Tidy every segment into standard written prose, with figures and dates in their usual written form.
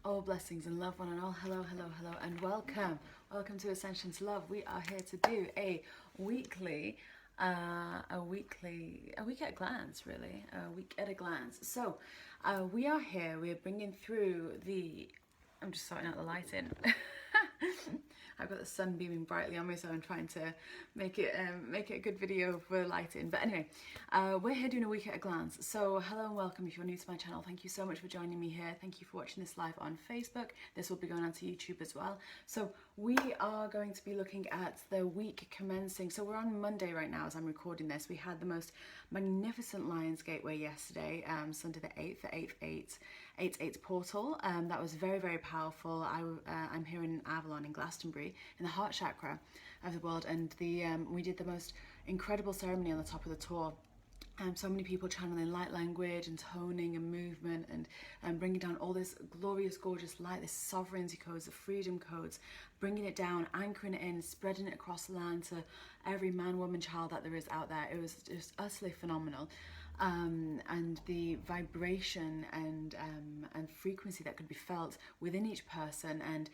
All blessings and love one and all. Hello, hello, hello, and welcome. Welcome to Ascension to Love. We are here to do a week at a glance, really. A week at a glance. So, we are here. We are bringing through the. I'm just sorting out the lighting. I've got the sun beaming brightly on me, so I'm trying to make it a good video for lighting. But anyway, we're here doing a week at a glance. So hello and welcome if you're new to my channel. Thank you so much for joining me here. Thank you for watching this live on Facebook. This will be going on to YouTube as well. So we are going to be looking at the week commencing. So we're on Monday right now as I'm recording this. We had the most magnificent Lionsgate gateway yesterday, Sunday the 8th, the 8/8 portal. That was very, very powerful. I'm here in Avalon in Glastonbury in the heart chakra of the world, and we did the most incredible ceremony on the top of the tour. So many people channeling light language and toning and movement and bringing down all this glorious, gorgeous light, this sovereignty codes, the freedom codes, bringing it down, anchoring it in, spreading it across the land to every man, woman, child that there is out there. It was just utterly phenomenal. And the vibration and frequency that could be felt within each person, and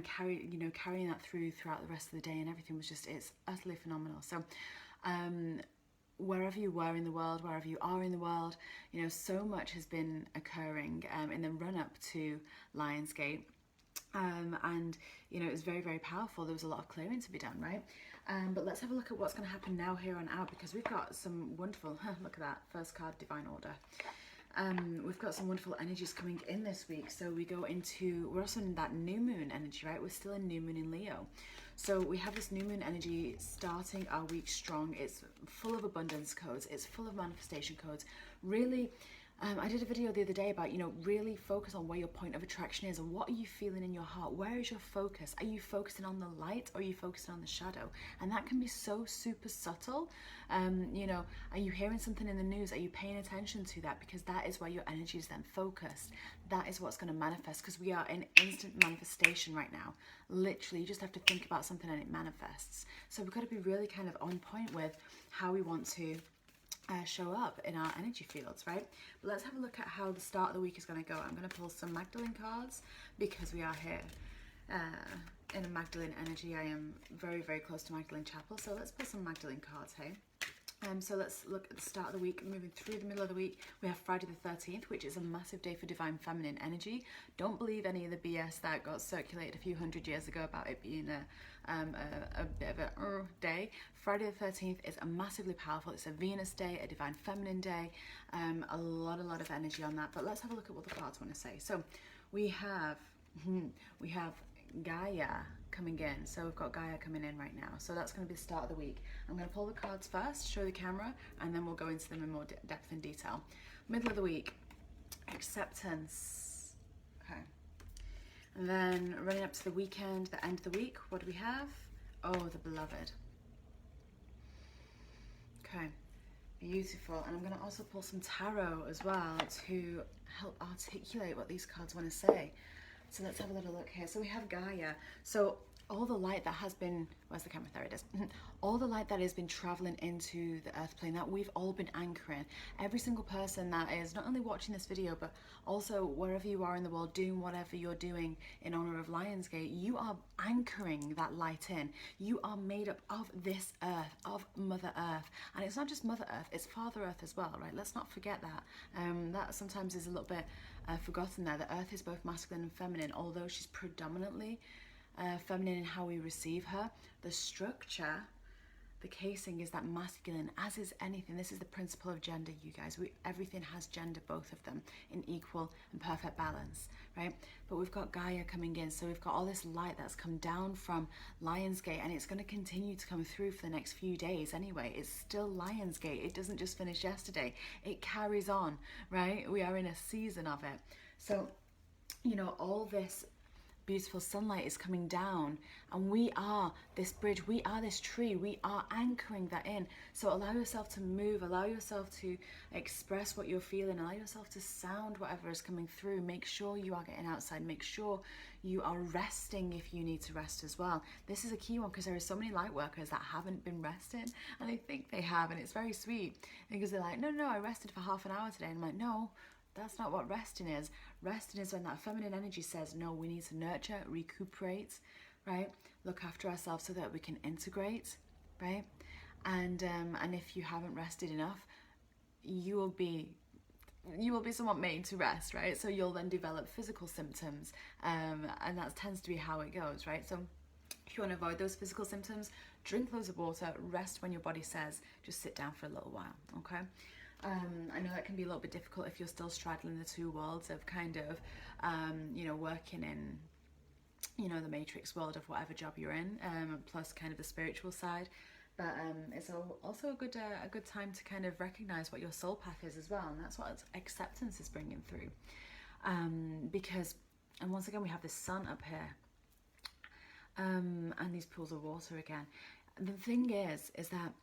carrying that throughout the rest of the day, and everything was it's utterly phenomenal. So wherever you were in the world, wherever you are in the world, so much has been occurring in the run up to Lionsgate. And it was very, very powerful. There was a lot of clearing to be done, right? But let's have a look at what's going to happen now, here on out, because we've got some wonderful, look at that, first card, Divine Order. We've got some wonderful energies coming in this week. So we're also in that new moon energy, right? We're still in new moon in Leo. So we have this new moon energy starting our week strong. It's full of abundance codes. It's full of manifestation codes. Really, I did a video the other day about, really focus on where your point of attraction is and what are you feeling in your heart? Where is your focus? Are you focusing on the light or are you focusing on the shadow? And that can be so super subtle. Are you hearing something in the news? Are you paying attention to that? Because that is where your energy is then focused. That is what's going to manifest, because we are in instant manifestation right now. Literally, you just have to think about something and it manifests. So we've got to be really kind of on point with how we want to show up in our energy fields, right? But let's have a look at how the start of the week is going to go. I'm going to pull some Magdalene cards because we are here in a Magdalene energy. I am very, very close to Magdalene Chapel, so let's pull some Magdalene cards, hey? So let's look at the start of the week. Moving through the middle of the week, we have Friday the 13th, which is a massive day for divine feminine energy. Don't believe any of the BS that got circulated a few hundred years ago about it being a bit of a day. Friday the 13th is a massively powerful, it's a Venus day, a divine feminine day, a lot of energy on that. But let's have a look at what the cards want to say. So we have Gaia coming in. So we've got Gaia coming in right now. So that's going to be the start of the week. I'm going to pull the cards first, show the camera, and then we'll go into them in more depth and detail. Middle of the week, acceptance. Okay. And then running up to the weekend, the end of the week, what do we have? Oh, the beloved. Okay, beautiful. And I'm going to also pull some tarot as well to help articulate what these cards want to say. So let's have a little look here. So we have Gaia. So all the light that has been, where's the camera? There it is. All the light that has been traveling into the earth plane, that we've all been anchoring. Every single person that is not only watching this video, but also wherever you are in the world, doing whatever you're doing in honor of Lionsgate, you are anchoring that light in. You are made up of this earth, of Mother Earth. And it's not just Mother Earth, it's Father Earth as well, right? Let's not forget that. That sometimes is a little bit forgotten there. The earth is both masculine and feminine, although she's predominantly feminine in how we receive her. The structure, the casing is that masculine, as is anything. This is the principle of gender, you guys. Everything has gender, both of them, in equal and perfect balance, right? But we've got Gaia coming in, so we've got all this light that's come down from Lionsgate, and it's going to continue to come through for the next few days anyway. It's still Lionsgate. It doesn't just finish yesterday. It carries on, right? We are in a season of it. So, all this beautiful sunlight is coming down, and we are this bridge, we are this tree, we are anchoring that in. So allow yourself to move, allow yourself to express what you're feeling, allow yourself to sound whatever is coming through. Make sure you are getting outside, make sure you are resting if you need to rest as well. This is a key one, because there are so many light workers that haven't been resting, and they think they have, and it's very sweet because they're like, no, I rested for half an hour today, and I'm like, no, That's not what resting is. Resting is when that feminine energy says, no, we need to nurture, recuperate, right? Look after ourselves so that we can integrate, right? And if you haven't rested enough, you will be somewhat made to rest, right? So you'll then develop physical symptoms, and that tends to be how it goes, right? So if you want to avoid those physical symptoms, drink loads of water, rest when your body says, just sit down for a little while, okay? I know that can be a little bit difficult if you're still straddling the two worlds of kind of, working in, the matrix world of whatever job you're in, plus kind of the spiritual side. But it's also a good time to kind of recognize what your soul path is as well, and that's what acceptance is bringing through. Because, and once again, we have the sun up here, and these pools of water again. The thing is that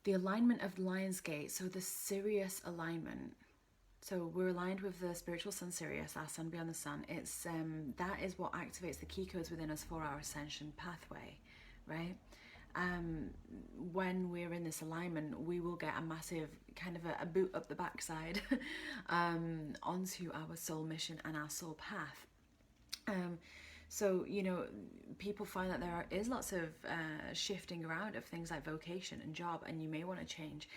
the alignment of Lionsgate, so the Sirius alignment. So we're aligned with the spiritual sun Sirius, our sun beyond the sun. It's that is what activates the key codes within us for our ascension pathway, right? When we're in this alignment, we will get a massive kind of a boot up the backside onto our soul mission and our soul path. So, people find that there is lots of shifting around of things like vocation and job, and you may want to change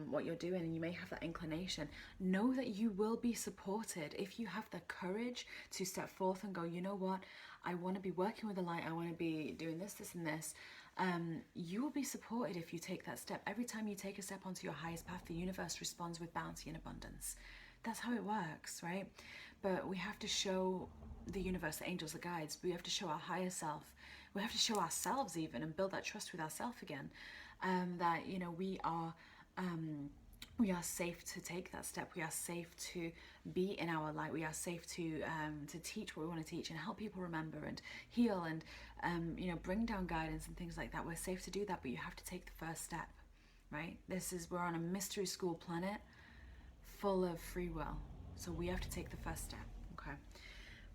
what you're doing, and you may have that inclination. Know that you will be supported if you have the courage to step forth and go, you know what, I want to be working with the light, I want to be doing this, this, and this. You will be supported if you take that step. Every time you take a step onto your highest path, the universe responds with bounty and abundance. That's how it works, right? But we have to show the universe, the angels, the guides, we have to show our higher self, we have to show ourselves even, and build that trust with ourselves again, that we are safe to take that step, we are safe to be in our light, we are safe to teach what we want to teach and help people remember and heal and bring down guidance and things like that. We're safe to do that, but you have to take the first step, right? We're on a mystery school planet full of free will, so we have to take the first step, okay?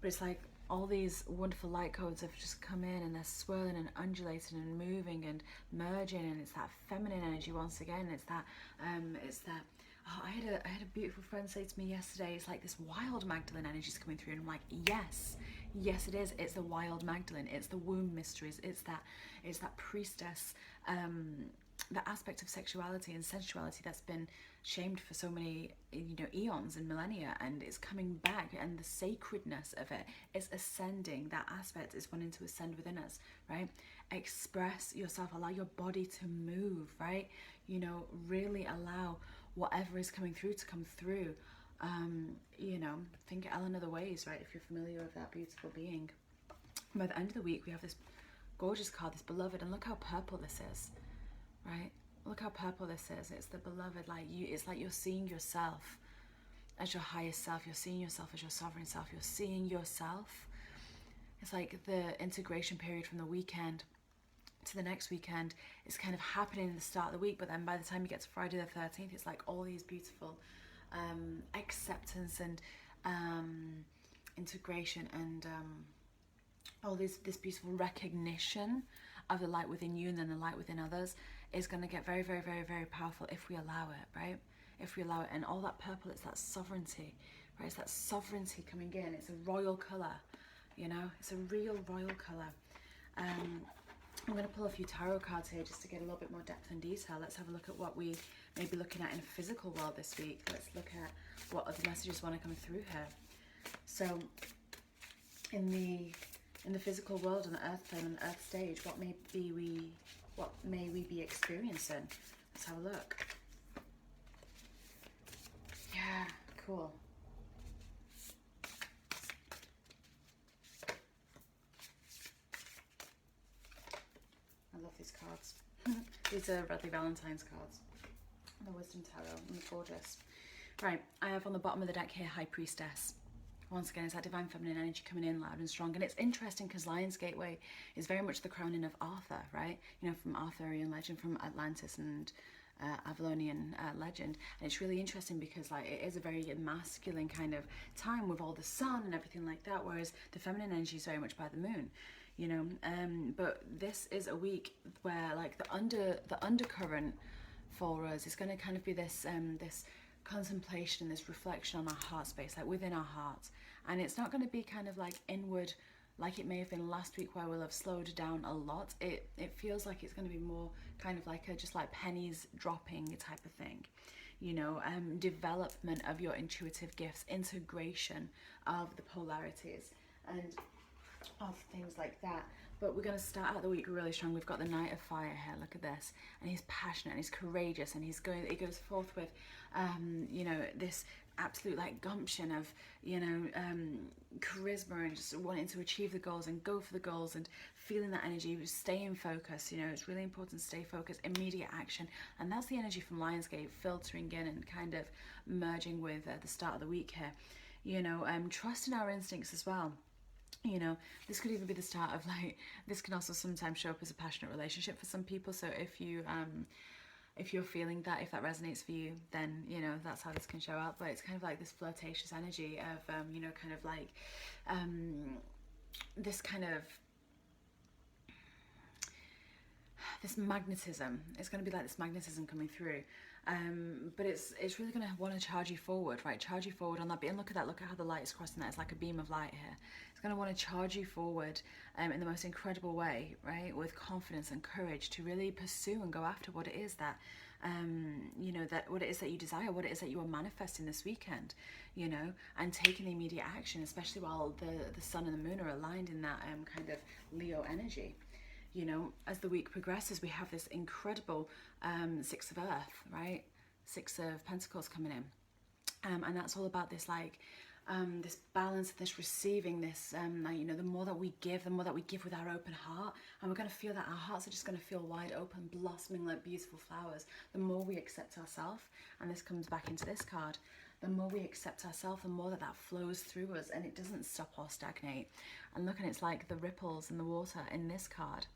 But it's like all these wonderful light codes have just come in, and they're swirling and undulating and moving and merging, and it's that feminine energy once again. It's that I had a beautiful friend say to me yesterday, it's like this wild Magdalene energy is coming through, and I'm like, yes it is. It's the wild Magdalene. It's the womb mysteries. It's that priestess, the aspect of sexuality and sensuality that's been shamed for so many eons and millennia, and it's coming back, and the sacredness of it is ascending. That aspect is wanting to ascend within us, right? Express yourself, allow your body to move, right? Really allow whatever is coming through to come through. Think Ellen of the Ways, right? If you're familiar with that beautiful being. By the end of the week, we have this gorgeous card, this beloved, and look how purple this is, right? Look how purple this is. It's the beloved, it's like you're seeing yourself as your highest self. You're seeing yourself as your sovereign self. You're seeing yourself. It's like the integration period from the weekend to the next weekend is kind of happening in the start of the week, but then by the time you get to Friday the 13th, it's like all these beautiful acceptance and integration and all this beautiful recognition of the light within you and then the light within others is going to get very, very, very, very powerful if we allow it, right? If we allow it. And all that purple, it's that sovereignty, right? It's that sovereignty coming in. It's a royal colour, it's a real royal colour. I'm going to pull a few tarot cards here just to get a little bit more depth and detail. Let's have a look at what we may be looking at in a physical world this week. Let's look at what other messages want to come through here. So in the physical world, on the earth plane, on the earth stage, what may we be experiencing? Let's have a look. Yeah, cool. I love these cards. These are Bradley Valentine's cards. The Wisdom Tarot, and they're gorgeous. Right, I have on the bottom of the deck here, High Priestess. Once again, it's that divine feminine energy coming in loud and strong. And it's interesting because Lion's Gateway is very much the crowning of Arthur, right? From Arthurian legend, from Atlantis and Avalonian legend. And it's really interesting because it is a very masculine kind of time with all the sun and everything like that, whereas the feminine energy is very much by the moon. But this is a week where the undercurrent for us is going to kind of be this contemplation, this reflection on our heart space, like within our hearts. And it's not going to be kind of like inward, like it may have been last week where we'll have slowed down a lot. It feels like it's going to be more kind of like a just like pennies dropping type of thing. You know, development of your intuitive gifts, integration of the polarities and of things like that. But we're going to start out the week really strong. We've got the Knight of Fire here. Look at this. And he's passionate and he's courageous, and he goes forth with, you know, this absolute like gumption of, you know, charisma and just wanting to achieve the goals and go for the goals and feeling that energy, staying focused. You know, it's really important to stay focused, immediate action. And that's the energy from Lionsgate filtering in and kind of merging with the start of the week here. You know, trusting our instincts as well. You know, this could even be the start of like, this can also sometimes show up as a passionate relationship for some people. So if you're feeling that, if that resonates for you, then, you know, that's how this can show up. But it's kind of like this flirtatious energy of, you know, kind of like this kind of, this magnetism. It's going to be like this magnetism coming through. But it's really going to want to charge you forward, right? Charge you forward on that beat. And look at that. Look at how the light is crossing that. It's like a beam of light here. It's going to want to charge you forward in the most incredible way, right? With confidence and courage to really pursue and go after what it is that, you know, that what it is that you desire, what it is that you are manifesting this weekend, you know, and taking the immediate action, especially while the sun and the moon are aligned in that kind of Leo energy. You know, as the week progresses, we have this incredible Six of Earth, right? Six of Pentacles coming in. And that's all about this, like, this balance, this receiving, this, like, you know, the more that we give with our open heart. And we're going to feel that our hearts are just going to feel wide open, blossoming like beautiful flowers. The more we accept ourselves, and this comes back into this card, the more we accept ourselves, the more that flows through us and it doesn't stop or stagnate. And look, and it's like the ripples in the water in this card.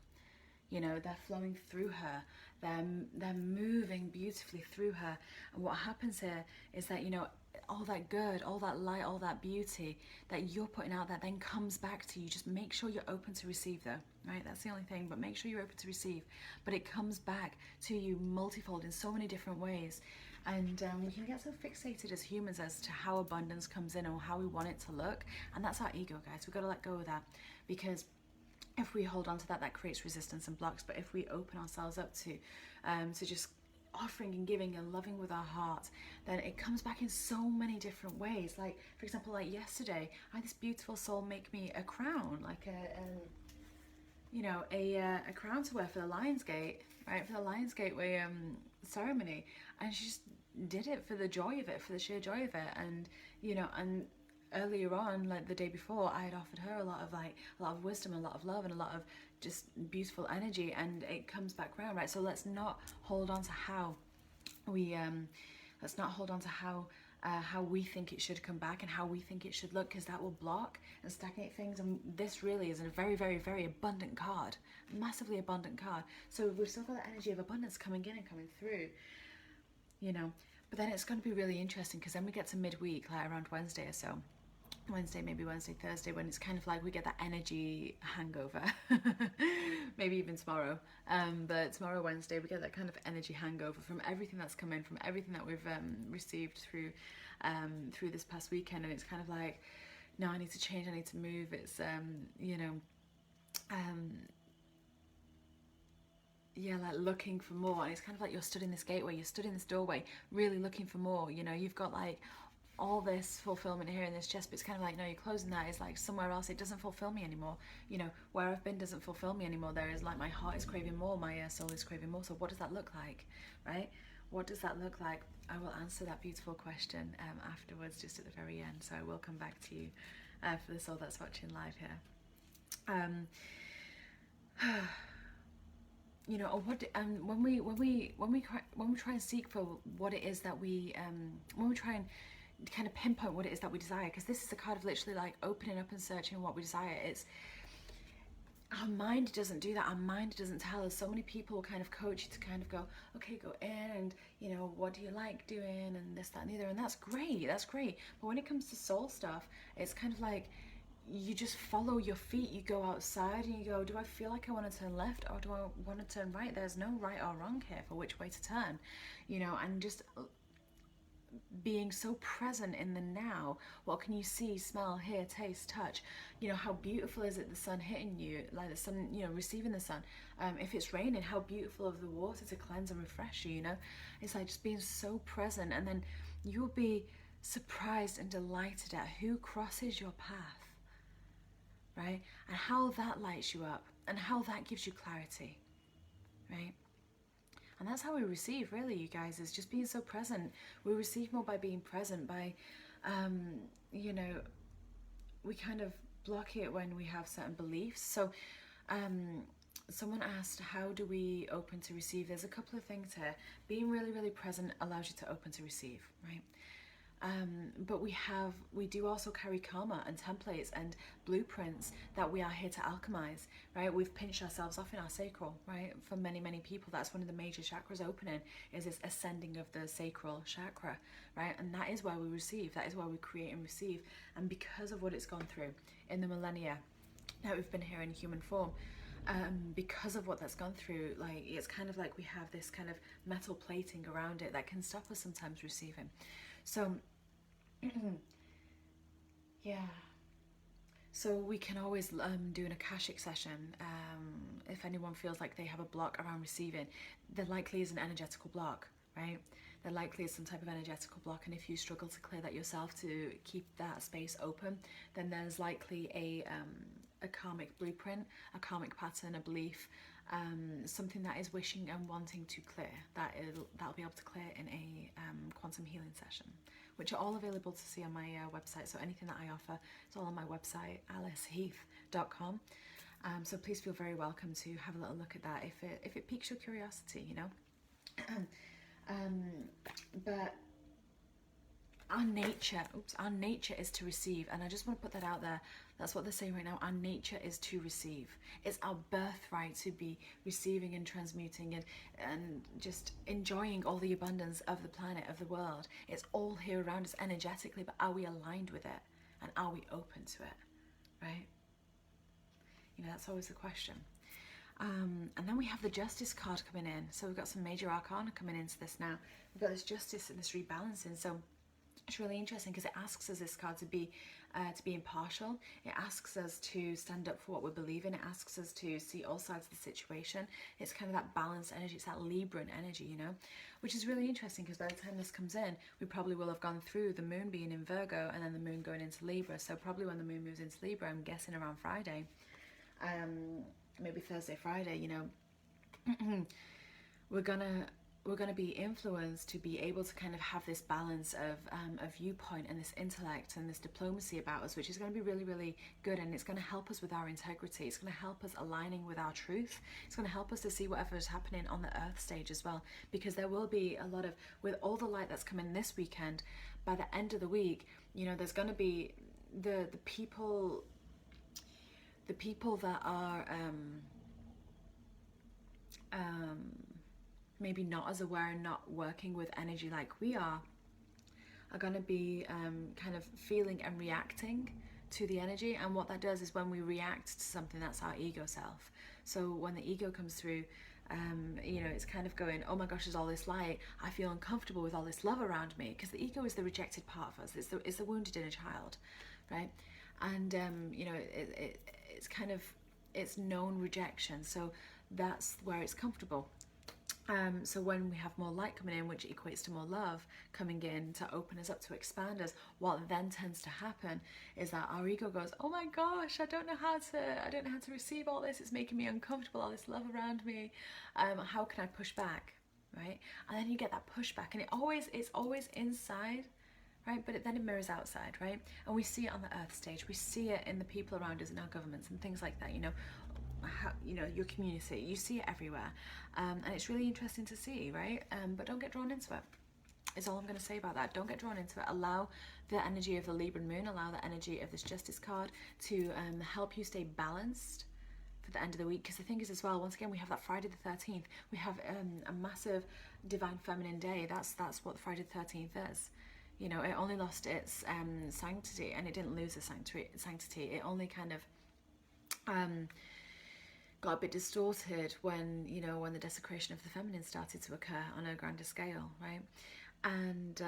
You know, they're flowing through her. They're moving beautifully through her. And what happens here is that, you know, all that good, all that light, all that beauty that you're putting out there then comes back to you. Just make sure you're open to receive though, right? That's the only thing, but make sure you're open to receive. But it comes back to you multifold in so many different ways. And we can get so fixated as humans as to how abundance comes in or how we want it to look. And that's our ego, guys. We've got to let go of that, because if we hold on to that, that creates resistance and blocks. But if we open ourselves up to just offering and giving and loving with our heart, then it comes back in so many different ways. Like, for example, like yesterday, I had this beautiful soul make me a crown, like a crown to wear for the Lionsgate, right? For the Lionsgate ceremony, and she just did it for the joy of it, for the sheer joy of it, and you know, and earlier on, like the day before, I had offered her a lot of wisdom, a lot of love, and a lot of just beautiful energy, and it comes back round, right? So let's not hold on to how we how we think it should come back and how we think it should look, because that will block and stagnate things. And this really is a very, very, very abundant card, massively abundant card. So we've still got that energy of abundance coming in and coming through, you know. But then it's going to be really interesting, because then we get to midweek, like around Wednesday or so. Wednesday, maybe Wednesday, Thursday, when it's kind of like we get that energy hangover. Maybe even tomorrow. But tomorrow, Wednesday, we get that kind of energy hangover from everything that's come in, from everything that we've received through this past weekend. And it's kind of like, no, I need to change, I need to move. It's, you know, yeah, like looking for more. And it's kind of like you're stood in this gateway, you're stood in this doorway, really looking for more. You know, you've got like all this fulfillment here in this chest, but it's kind of like, no, you're closing that. It's like somewhere else, it doesn't fulfill me anymore. You know, where I've been doesn't fulfill me anymore. There is like, my heart is craving more, my soul is craving more. So what does that look like, right? What does that look like? I will answer that beautiful question afterwards, just at the very end. So I will come back to you for the soul that's watching live here. You know, what when we try and seek for what it is that we when we try and kind of pinpoint what it is that we desire, because this is a card of literally like opening up and searching what we desire. It's our mind doesn't do that. Our mind doesn't tell us. So many people kind of coach you to kind of go, okay, go in and, you know, what do you like doing, and this, that, and the other, and that's great. But when it comes to soul stuff, it's kind of like, you just follow your feet. You go outside and you go, do I feel like I want to turn left, or do I want to turn right? There's no right or wrong here for which way to turn, you know. And just being so present in the now. What can you see, smell, hear, taste, touch? You know, how beautiful is it, the sun hitting you, like the sun, you know, receiving the sun. If it's raining, how beautiful of the water to cleanse and refresh you, you know. It's like just being so present, and then you'll be surprised and delighted at who crosses your path, right? And how that lights you up, and how that gives you clarity, right? And that's how we receive, really, you guys, is just being so present. We receive more by being present, by, you know, we kind of block it when we have certain beliefs. So someone asked, how do we open to receive? There's a couple of things here. Being really, really present allows you to open to receive, right? But we do also carry karma and templates and blueprints that we are here to alchemize, right? We've pinched ourselves off in our sacral, right? For many, many people, that's one of the major chakras opening, is this ascending of the sacral chakra, right? And that is where we receive, that is where we create and receive. And because of what it's gone through in the millennia that we've been here in human form, because of what that's gone through, like, it's kind of like we have this kind of metal plating around it that can stop us sometimes receiving. So yeah, so we can always do an Akashic session if anyone feels like they have a block around receiving. There likely is an energetical block, right? There likely is some type of energetical block, and if you struggle to clear that yourself, to keep that space open, then there's likely a karmic blueprint, a karmic pattern, a belief, something that is wishing and wanting to clear, that'll be able to clear in a quantum healing session, which are all available to see on my website. So anything that I offer is all on my website, aliceheath.com. So please feel very welcome to have a little look at that if it piques your curiosity, you know. But our nature is to receive, and I just want to put that out there. That's what they're saying right now. Our nature is to receive. It's our birthright to be receiving and transmuting and just enjoying all the abundance of the planet, of the world. It's all here around us energetically, but are we aligned with it? And are we open to it? Right? You know, that's always the question. And then we have the Justice card coming in. So we've got some major arcana coming into this now. We've got this Justice and this rebalancing. So it's really interesting because it asks us, this card, to be impartial. It asks us to stand up for what we believe in. It asks us to see all sides of the situation. It's kind of that balanced energy. It's that Libran energy, you know, which is really interesting because by the time this comes in, we probably will have gone through the moon being in Virgo and then the moon going into Libra. So probably when the moon moves into Libra, I'm guessing around Friday, maybe Thursday, Friday, you know, we're gonna be influenced to be able to kind of have this balance of a viewpoint and this intellect and this diplomacy about us, which is going to be really, really good, and it's going to help us with our integrity. It's going to help us aligning with our truth. It's going to help us to see whatever is happening on the earth stage as well, because there will be a lot of, with all the light that's coming this weekend, by the end of the week, you know, there's going to be the people that are maybe not as aware and not working with energy like we are going to be kind of feeling and reacting to the energy. And what that does is when we react to something, that's our ego self. So when the ego comes through, you know, it's kind of going, oh my gosh, there's all this light, I feel uncomfortable with all this love around me, because the ego is the rejected part of us. It's the wounded inner child, right? And you know, it's kind of, it's known rejection, so that's where it's comfortable. So when we have more light coming in, which equates to more love coming in to open us up, to expand us, what then tends to happen is that our ego goes, oh my gosh, I don't know how to receive all this, it's making me uncomfortable, all this love around me, how can I push back, right? And then you get that pushback, and it's always inside, right? But then it mirrors outside, right? And we see it on the earth stage, we see it in the people around us, in our governments and things like that, you know, your community, you see it everywhere, and it's really interesting to see, right? But don't get drawn into it, is all I'm going to say about that. Don't get drawn into it. Allow the energy of the Libran moon, allow the energy of this Justice card to help you stay balanced for the end of the week. Because the thing is as well, once again, we have that Friday the 13th, we have a massive divine feminine day. That's what Friday the 13th is. You know, it only lost its sanctity, and it didn't lose the sanctity. It only kind of got a bit distorted when, you know, when the desecration of the feminine started to occur on a grander scale, right? And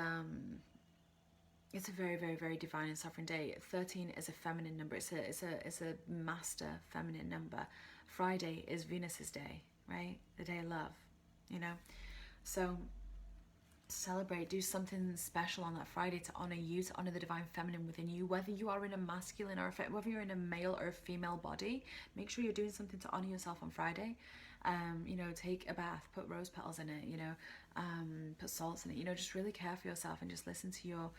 it's a very, very, very divine and sovereign day. 13 is a feminine number. It's a master feminine number. Friday is Venus's day, right? The day of love, you know. So celebrate, do something special on that Friday to honor you, to honor the divine feminine within you, whether you are in a masculine or whether you're in a male or a female body. Make sure you're doing something to honor yourself on Friday. You know, take a bath, put rose petals in it, you know, put salts in it, you know, just really care for yourself and just listen to your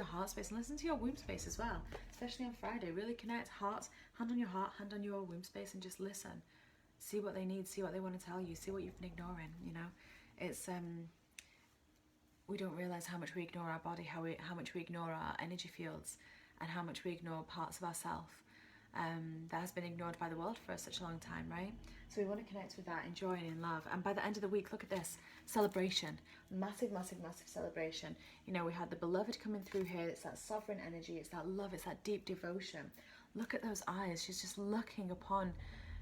heart space and listen to your womb space as well, especially on Friday. Really connect, heart, hand on your heart, hand on your womb space, and just listen. See what they need, see what they want to tell you, see what you've been ignoring, you know. It's we don't realize how much we ignore our body, how much we ignore our energy fields, and how much we ignore parts of ourselves that has been ignored by the world for such a long time, right? So we want to connect with that in joy and in love. And by the end of the week, look at this, celebration, massive, massive, massive celebration. You know, we had the beloved coming through here. It's that sovereign energy, it's that love, it's that deep devotion. Look at those eyes. She's just looking upon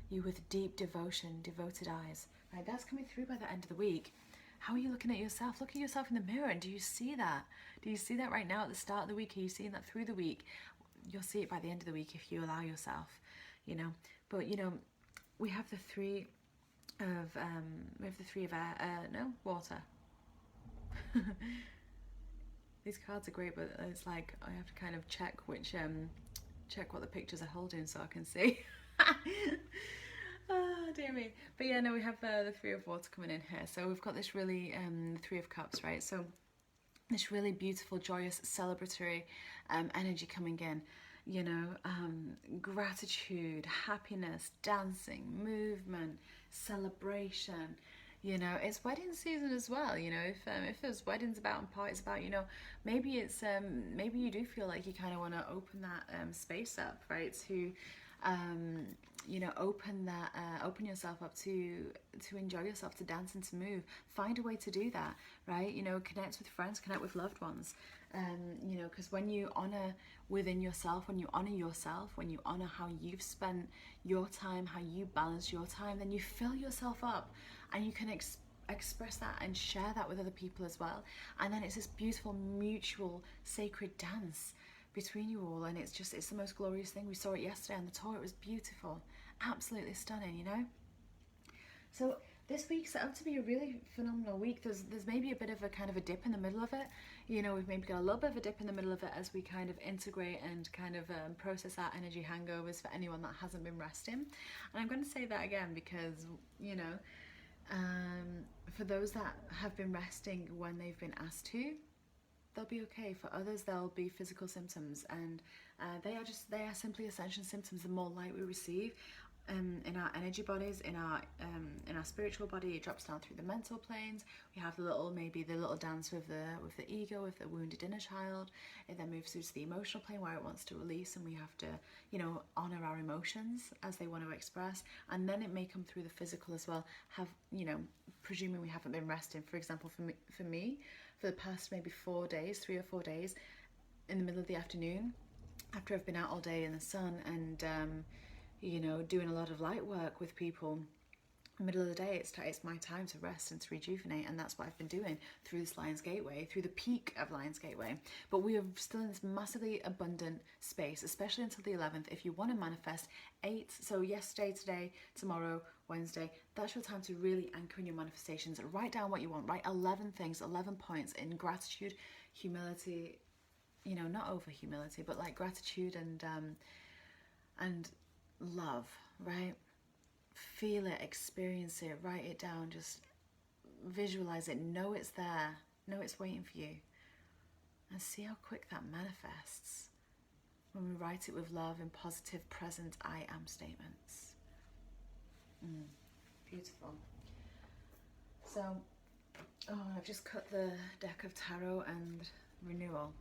you with deep devotion, devoted eyes, right? That's coming through by the end of the week. How are you looking at yourself? Look at yourself in the mirror, and do you see that? Do you see that right now at the start of the week? Are you seeing that through the week? You'll see it by the end of the week if you allow yourself, you know. But, you know, we have the three of air, no, water. These cards are great, but it's like I have to kind of check what the pictures are holding so I can see. Oh, dear me. But yeah, no, we have the Three of Water coming in here. So we've got this really, Three of Cups, right? So this really beautiful, joyous, celebratory energy coming in. You know, gratitude, happiness, dancing, movement, celebration. You know, it's wedding season as well. You know, if there's weddings about and parties about, you know, maybe it's maybe you do feel like you kind of want to open that space up, right? To you know, open yourself up to enjoy yourself, to dance and to move. Find a way to do that, right? You know, connect with friends, connect with loved ones. You know, because when you honor within yourself, when you honor yourself, when you honor how you've spent your time, how you balance your time, then you fill yourself up, and you can express that and share that with other people as well. And then it's this beautiful mutual sacred dance between you all, and it's the most glorious thing. We saw it yesterday on the tour. It was beautiful, absolutely stunning, you know. So this week's set up to be a really phenomenal week. There's maybe a bit of a kind of a dip in the middle of it. You know, we've maybe got a little bit of a dip in the middle of it as we kind of integrate and kind of process our energy hangovers for anyone that hasn't been resting. And I'm going to say that again because, you know, for those that have been resting when they've been asked to, they'll be okay. For others, there'll be physical symptoms, and they are simply ascension symptoms. The more light we receive in our energy bodies, in our spiritual body, it drops down through the mental planes. We have the little dance with the ego, with the wounded inner child. It then moves through to the emotional plane where it wants to release, and we have to, you know, honor our emotions as they want to express. And then it may come through the physical as well. You know, presuming we haven't been resting. For example, for me, for the past maybe 4 days, 3 or 4 days, in the middle of the afternoon, after I've been out all day in the sun and you know, doing a lot of light work with people, in the middle of the day, it's my time to rest and to rejuvenate, and that's what I've been doing through this Lions Gateway, through the peak of Lions Gateway. But we are still in this massively abundant space, especially until the 11th. If you want to manifest 8, so yesterday, today, tomorrow, Wednesday, that's your time to really anchor in your manifestations. Write down what you want. Write 11 things, 11 points in gratitude, humility, you know, not over humility, but like gratitude and love, right? Feel it, experience it, write it down, just visualize it, know it's there, know it's waiting for you, and see how quick that manifests when we write it with love and positive present I am statements. Beautiful. So, I've just cut the deck of tarot, and renewal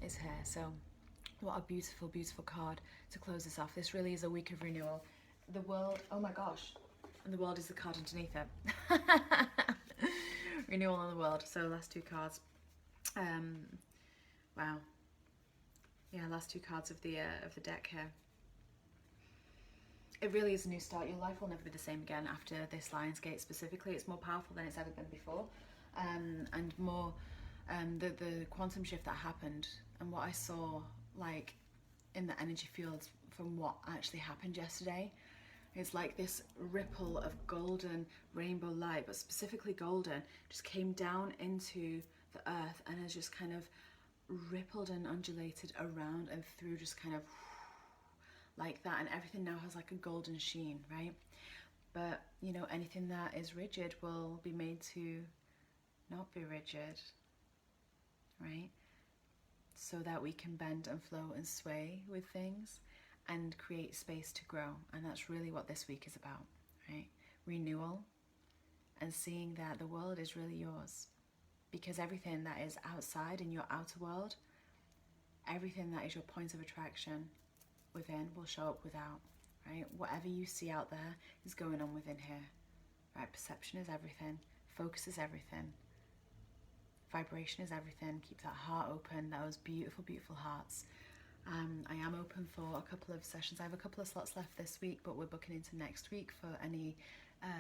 is here. So what a beautiful, beautiful card to close this off. This really is a week of renewal. The world, oh my gosh, and the world is the card underneath it. Renewal on the world. So last 2 cards. Wow. Yeah, last 2 cards of the deck here. It really is a new start. Your life will never be the same again after this Lionsgate specifically. It's more powerful than it's ever been before. and more the quantum shift that happened, and what I saw like in the energy fields from what actually happened yesterday. It's like this ripple of golden rainbow light, but specifically golden, just came down into the earth and has just kind of rippled and undulated around and through, just kind of like that, and everything now has like a golden sheen, right? But you know, anything that is rigid will be made to not be rigid, right? So that we can bend and flow and sway with things and create space to grow. And that's really what this week is about, right? Renewal and seeing that the world is really yours, because everything that is outside in your outer world, everything that is your point of attraction within will show up without, right? Whatever you see out there is going on within here, right? Perception is everything, focus is everything, vibration is everything. Keep that heart open, those beautiful, beautiful hearts. I am open for a couple of sessions. I have a couple of slots left this week, but we're booking into next week for any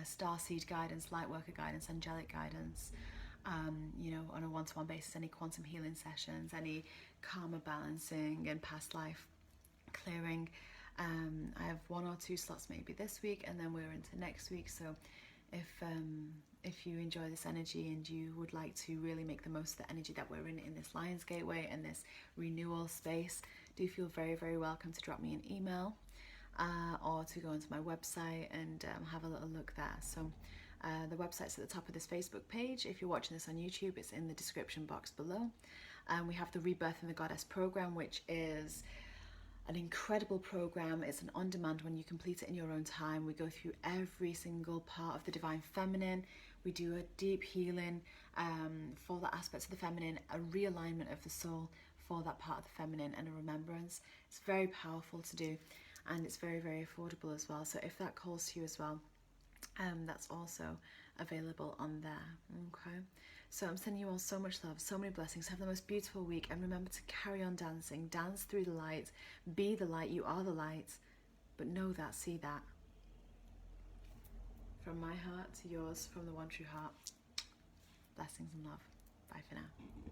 starseed guidance, light worker guidance, angelic guidance, you know, on a one-to-one basis, any quantum healing sessions, any karma balancing and past life clearing. I have 1 or 2 slots maybe this week, and then we're into next week. So if you enjoy this energy and you would like to really make the most of the energy that we're in this Lionsgate way and this renewal space, do feel very, very welcome to drop me an email or to go onto my website and have a little look there. So the website's at the top of this Facebook page. If you're watching this on YouTube, it's in the description box below. We have the Rebirth in the Goddess program, which is an incredible program. It's an on-demand one. You complete it in your own time. We go through every single part of the divine feminine. We do a deep healing for the aspects of the feminine, a realignment of the soul for that part of the feminine, and a remembrance. It's very powerful to do, and it's very, very affordable as well. So if that calls to you as well, that's also available on there. Okay, so I'm sending you all so much love, so many blessings. Have the most beautiful week, and remember to carry on dancing. Dance through the light. Be the light. You are the light. But know that, see that. From my heart to yours, from the one true heart. Blessings and love. Bye for now.